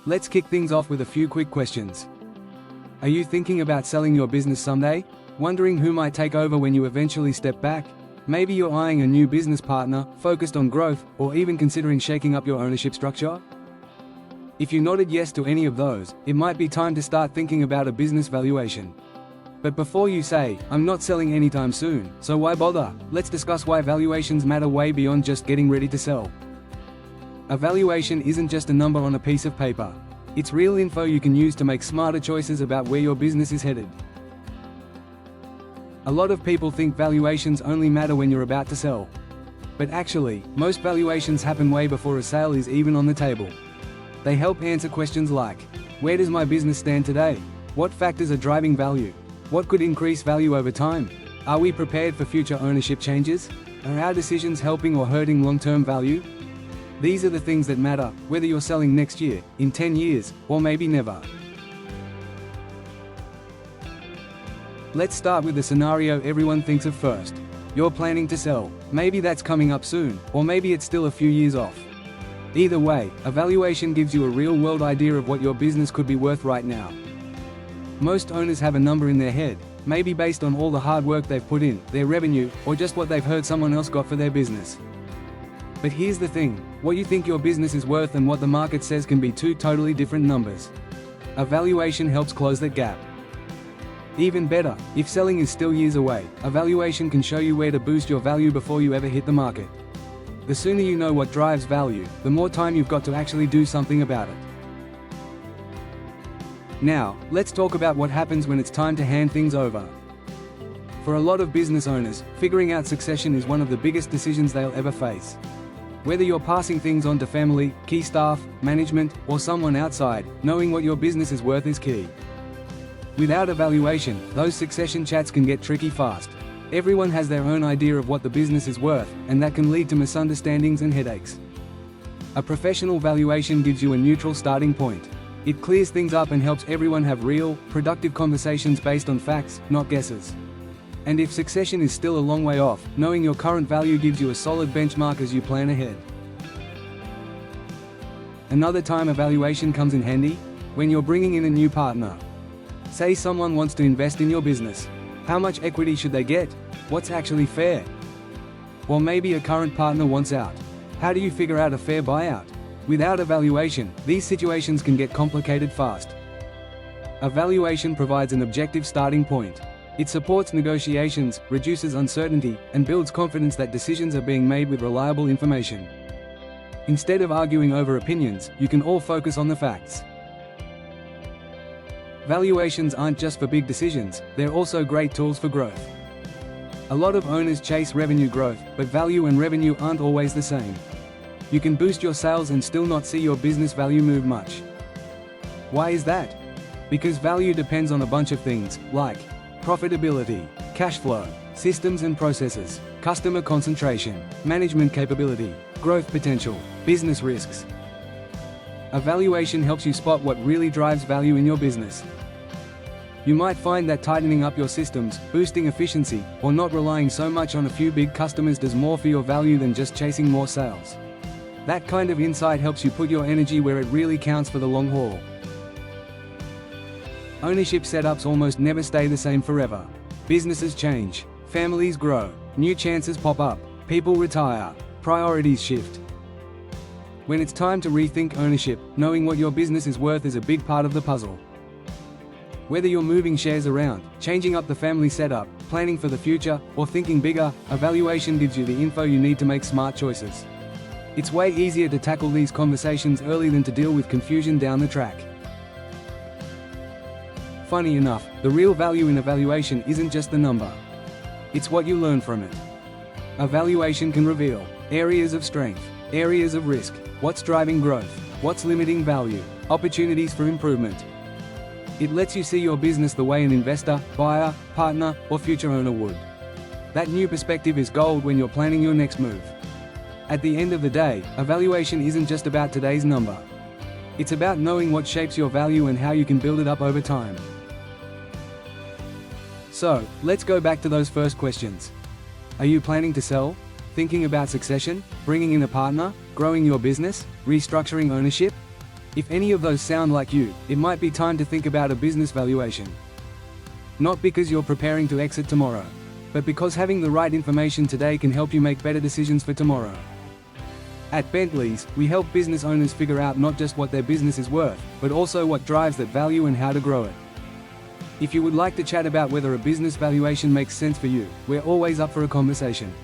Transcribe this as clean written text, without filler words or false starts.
Let's kick things off with a few quick questions. Are you thinking about selling your business someday? Wondering who might take over when you eventually step back? Maybe you're eyeing a new business partner, focused on growth, or even considering shaking up your ownership structure? If you nodded yes to any of those, it might be time to start thinking about a business valuation. But before you say, "I'm not selling anytime soon, so why bother?" let's discuss why valuations matter way beyond just getting ready to sell. A valuation isn't just a number on a piece of paper. It's real info you can use to make smarter choices about where your business is headed. A lot of people think valuations only matter when you're about to sell. But actually, most valuations happen way before a sale is even on the table. They help answer questions like, where does my business stand today? What factors are driving value? What could increase value over time? Are we prepared for future ownership changes? Are our decisions helping or hurting long-term value? These are the things that matter, whether you're selling next year, in 10 years, or maybe never. Let's start with the scenario everyone thinks of first. You're planning to sell. Maybe that's coming up soon, or maybe it's still a few years off. Either way, a valuation gives you a real-world idea of what your business could be worth right now. Most owners have a number in their head, maybe based on all the hard work they've put in, their revenue, or just what they've heard someone else got for their business. But here's the thing, what you think your business is worth and what the market says can be two totally different numbers. A valuation helps close that gap. Even better, if selling is still years away, a valuation can show you where to boost your value before you ever hit the market. The sooner you know what drives value, the more time you've got to actually do something about it. Now, let's talk about what happens when it's time to hand things over. For a lot of business owners, figuring out succession is one of the biggest decisions they'll ever face. Whether you're passing things on to family, key staff, management, or someone outside, knowing what your business is worth is key. Without a valuation, those succession chats can get tricky fast. Everyone has their own idea of what the business is worth, and that can lead to misunderstandings and headaches. A professional valuation gives you a neutral starting point. It clears things up and helps everyone have real, productive conversations based on facts, not guesses. And if succession is still a long way off, knowing your current value gives you a solid benchmark as you plan ahead. Another time a valuation comes in handy? When you're bringing in a new partner. Say someone wants to invest in your business. How much equity should they get? What's actually fair? Or maybe a current partner wants out. How do you figure out a fair buyout? Without a valuation, these situations can get complicated fast. A valuation provides an objective starting point. It supports negotiations, reduces uncertainty, and builds confidence that decisions are being made with reliable information. Instead of arguing over opinions, you can all focus on the facts. Valuations aren't just for big decisions, they're also great tools for growth. A lot of owners chase revenue growth, but value and revenue aren't always the same. You can boost your sales and still not see your business value move much. Why is that? Because value depends on a bunch of things, like profitability, cash flow, systems and processes, customer concentration, management capability, growth potential, business risks. A valuation helps you spot what really drives value in your business. You might find that tightening up your systems, boosting efficiency, or not relying so much on a few big customers does more for your value than just chasing more sales. That kind of insight helps you put your energy where it really counts for the long haul. Ownership setups almost never stay the same forever. Businesses change, families grow, new chances pop up, people retire, priorities shift. When it's time to rethink ownership, knowing what your business is worth is a big part of the puzzle. Whether you're moving shares around, changing up the family setup, planning for the future, or thinking bigger, a valuation gives you the info you need to make smart choices. It's way easier to tackle these conversations early than to deal with confusion down the track. Funny enough, the real value in a valuation isn't just the number. It's what you learn from it. A valuation can reveal areas of strength, areas of risk, what's driving growth, what's limiting value, opportunities for improvement. It lets you see your business the way an investor, buyer, partner, or future owner would. That new perspective is gold when you're planning your next move. At the end of the day, a valuation isn't just about today's number. It's about knowing what shapes your value and how you can build it up over time. So, let's go back to those first questions. Are you planning to sell? Thinking about succession? Bringing in a partner? Growing your business? Restructuring ownership? If any of those sound like you, it might be time to think about a business valuation. Not because you're preparing to exit tomorrow, but because having the right information today can help you make better decisions for tomorrow. At Bentley's, we help business owners figure out not just what their business is worth, but also what drives that value and how to grow it. If you would like to chat about whether a business valuation makes sense for you, we're always up for a conversation.